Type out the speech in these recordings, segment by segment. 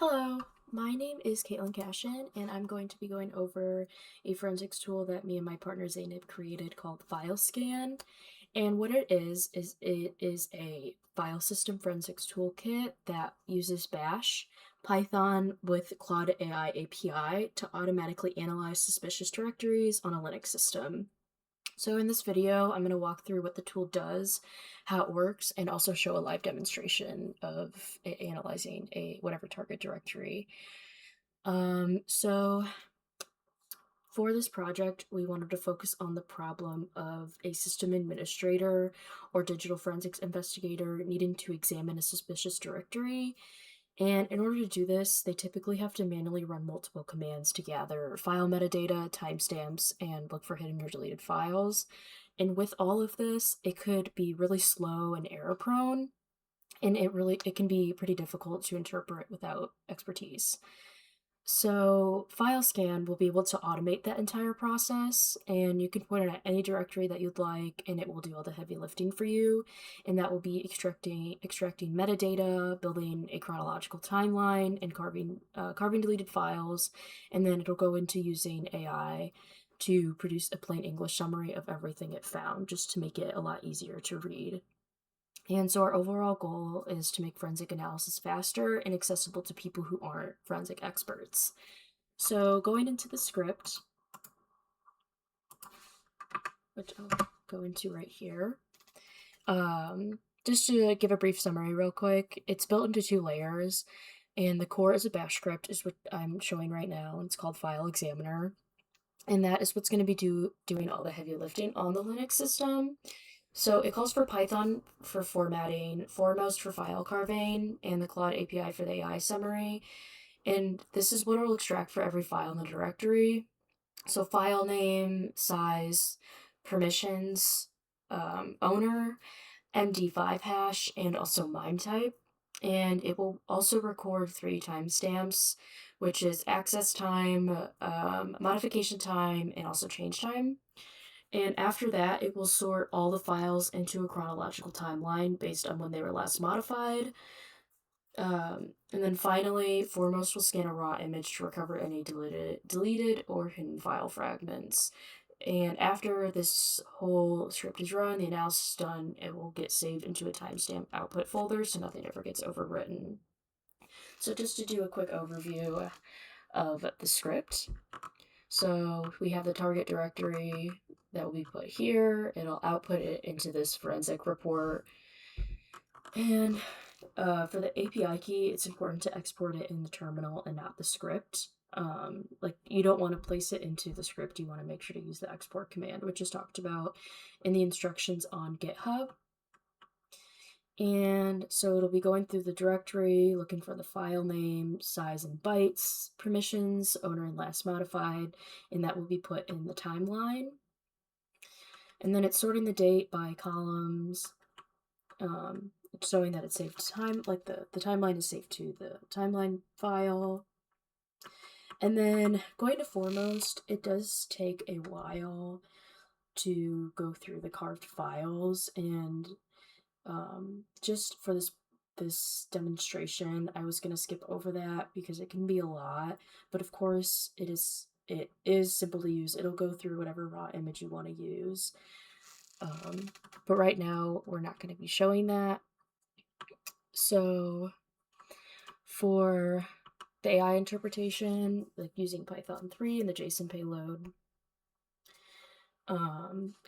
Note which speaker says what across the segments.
Speaker 1: Hello, my name is Caitlin Cashin, and I'm going to be going over a forensics tool that me and my partner Zainab created called FileScan. And what it is it is a file system forensics toolkit that uses Bash, Python with Claude AI API to automatically analyze suspicious directories on a Linux system. So in this video, I'm going to walk through what the tool does, how it works, and also show a live demonstration of analyzing a whatever target directory. So for this project, we wanted to focus on the problem of a system administrator or digital forensics investigator needing to examine a suspicious directory. And in order to do this, they typically have to manually run multiple commands to gather file metadata, timestamps, and look for hidden or deleted files. And with all of this, it could be really slow and error prone, and it can be pretty difficult to interpret without expertise. So FileScan will be able to automate that entire process, and you can point it at any directory that you'd like, and it will do all the heavy lifting for you. And that will be extracting metadata, building a chronological timeline, and carving deleted files. And then it'll go into using AI to produce a plain English summary of everything it found, just to make it a lot easier to read. And so our overall goal is to make forensic analysis faster and accessible to people who aren't forensic experts. So going into the script, which I'll go into right here, just to give a brief summary real quick, it's built into two layers, and the core is a bash script, is what I'm showing right now. It's called File Examiner, and that is what's going to be doing all the heavy lifting on the Linux system. So it calls for Python for formatting, Foremost for file carving, and the Claude API for the AI summary. And this is what it'll extract for every file in the directory. So file name, size, permissions, owner, MD5 hash, and also MIME type. And it will also record 3 timestamps, which is access time, modification time, and also change time. And after that, it will sort all the files into a chronological timeline based on when they were last modified. And then finally, Foremost will scan a raw image to recover any deleted or hidden file fragments. And after this whole script is run, the analysis is done, it will get saved into a timestamp output folder so nothing ever gets overwritten. So just to do a quick overview of the script. So we have the target directory that will be put here. It'll output it into this forensic report. And for the API key, it's important to export it in the terminal and not the script. Like you don't want to place it into the script. You want to make sure to use the export command, which is talked about in the instructions on GitHub. And so it'll be going through the directory, looking for the file name, size and bytes, permissions, owner and last modified, and that will be put in the timeline. And then it's sorting the date by columns, showing that it's saved to time, like the timeline is saved to the timeline file. And then going to Foremost, it does take a while to go through the carved files, and just for this demonstration, I was gonna skip over that because it can be a lot, but of course it is simple to use. It'll go through whatever raw image you want to use. But right now we're not going to be showing that. So for the AI interpretation, like using Python 3 and the JSON payload,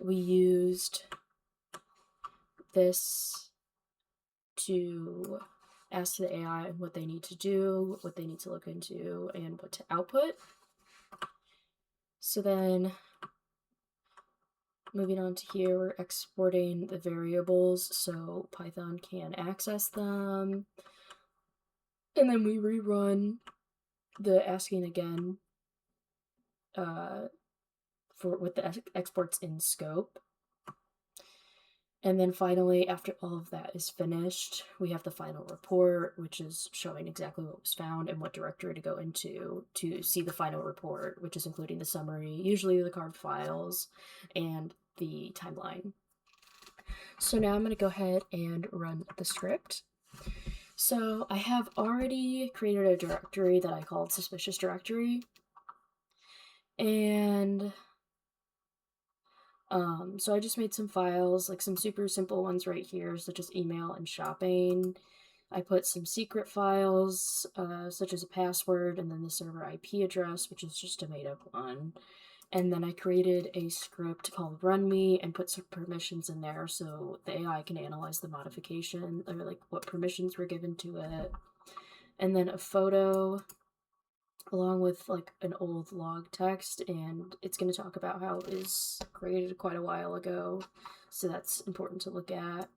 Speaker 1: we used this to ask the AI what they need to do, what they need to look into, and what to output. So then moving on to here, we're exporting the variables so Python can access them. And then we rerun the asking again with the exports in scope. And then finally, after all of that is finished, we have the final report, which is showing exactly what was found and what directory to go into to see the final report, which is including the summary, usually the carved files, and the timeline. So now I'm going to go ahead and run the script. So I have already created a directory that I called suspicious directory, and so I just made some files, like some super simple ones right here, such as email and shopping. I put some secret files, such as a password and then the server IP address, which is just a made up one. And then I created a script called run me and put some permissions in there so the AI can analyze the modification, or like what permissions were given to it. And then a photo along with like an old log text, and it's going to talk about how it was created quite a while ago, so that's important to look at.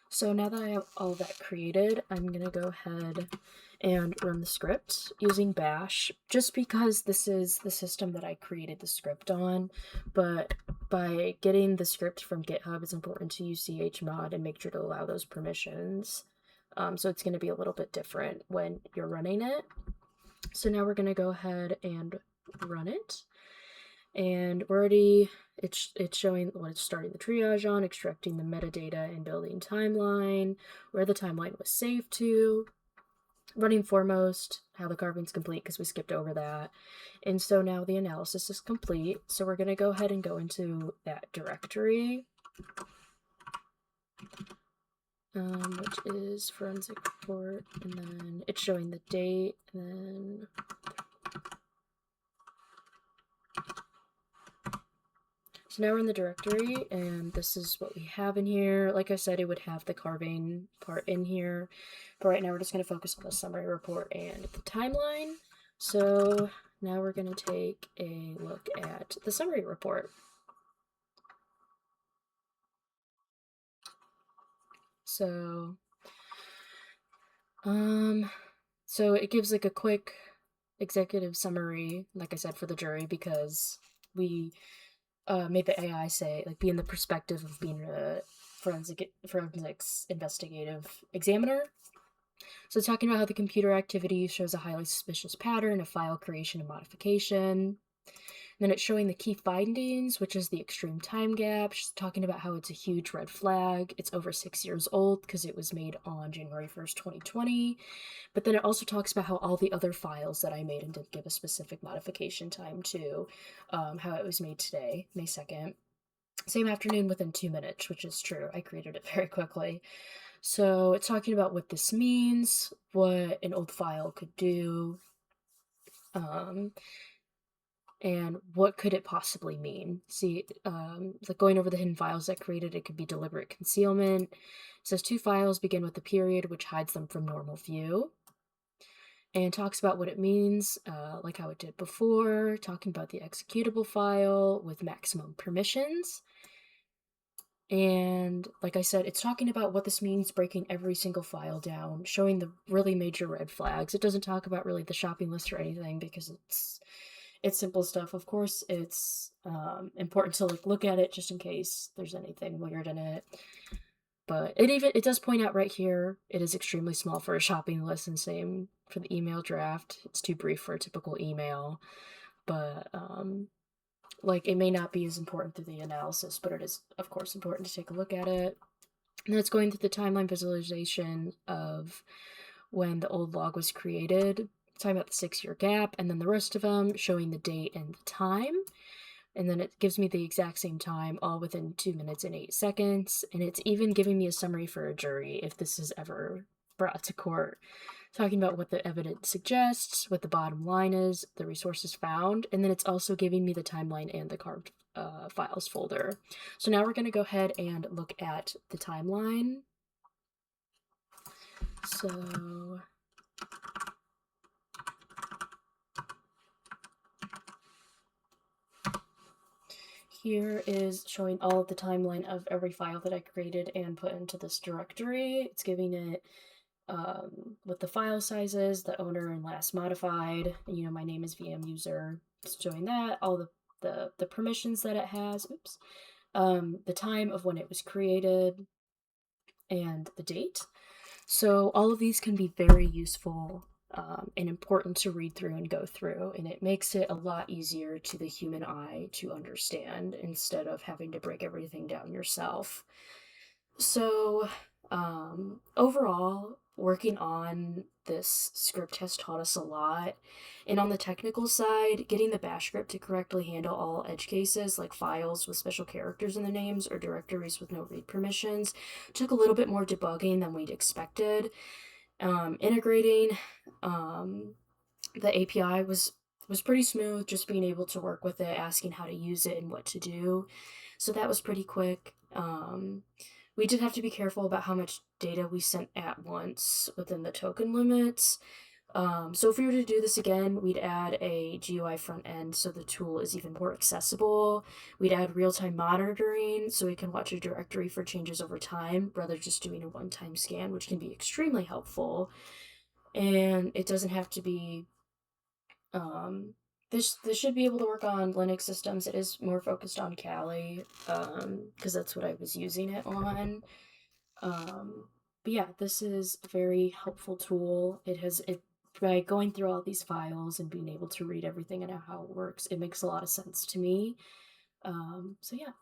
Speaker 1: So now that I have all that created, I'm going to go ahead and run the script using bash, just because this is the system that I created the script on. But by getting the script from GitHub, it's important to use chmod and make sure to allow those permissions. So it's going to be a little bit different when you're running it. So now we're going to go ahead and run it. And we're already, it's showing what it's starting the triage on, extracting the metadata and building timeline, where the timeline was saved to, running foremost, how the carving's complete because we skipped over that. And so now the analysis is complete. So we're going to go ahead and go into that directory, which is forensic report, and then it's showing the date, and then so now we're in the directory, and this is what we have in here. Like I said, it would have the carving part in here, but right now we're just going to focus on the summary report and the timeline. So now we're going to take a look at the summary report. So, so it gives like a quick executive summary, like I said, for the jury, because we made the AI say, like, be in the perspective of being a forensics investigative examiner. So talking about how the computer activity shows a highly suspicious pattern of file creation and modification. And then it's showing the key findings, which is the extreme time gap. She's talking about how it's a huge red flag. It's over 6 years old because it was made on January 1st, 2020. But then it also talks about how all the other files that I made and did give a specific modification time to, how it was made today, May 2nd. Same afternoon within 2 minutes, which is true. I created it very quickly. So it's talking about what this means, what an old file could do, and what could it possibly mean. See, like going over the hidden files that created it could be deliberate concealment. It says 2 files begin with a period which hides them from normal view, and talks about what it means, like how it did before, talking about the executable file with maximum permissions. And like I said, it's talking about what this means, breaking every single file down, showing the really major red flags. It doesn't talk about really the shopping list or anything because it's simple stuff. Of course, it's important to like look at it just in case there's anything weird in it. But it does point out right here it is extremely small for a shopping list, and same for the email draft. It's too brief for a typical email, but like it may not be as important through the analysis, but it is of course important to take a look at it. And then it's going through the timeline visualization of when the old log was created, talking about the 6-year gap, and then the rest of them showing the date and the time. And then it gives me the exact same time, all within 2 minutes and 8 seconds. And it's even giving me a summary for a jury if this is ever brought to court, talking about what the evidence suggests, what the bottom line is, the resources found, and then it's also giving me the timeline and the carved files folder. So now we're going to go ahead and look at the timeline. So here is showing all of the timeline of every file that I created and put into this directory. It's giving it what the file size is, the owner and last modified. You know, my name is VM user. It's showing that, all the permissions that it has. Oops. The time of when it was created, and the date. So all of these can be very useful and important to read through and go through, and it makes it a lot easier to the human eye to understand instead of having to break everything down yourself. So Overall, working on this script has taught us a lot. And on the technical side, getting the bash script to correctly handle all edge cases, like files with special characters in the names or directories with no read permissions, took a little bit more debugging than we'd expected. Integrating the API was pretty smooth, just being able to work with it, asking how to use it and what to do. So that was pretty quick. We did have to be careful about how much data we sent at once within the token limits. So if we were to do this again, we'd add a GUI front end so the tool is even more accessible. We'd add real-time monitoring so we can watch a directory for changes over time rather than just doing a one-time scan, which can be extremely helpful. And it doesn't have to be this should be able to work on Linux systems. It is more focused on Kali, because that's what I was using it on. But yeah, this is a very helpful tool. It by going through all these files and being able to read everything and how it works, it makes a lot of sense to me. So yeah.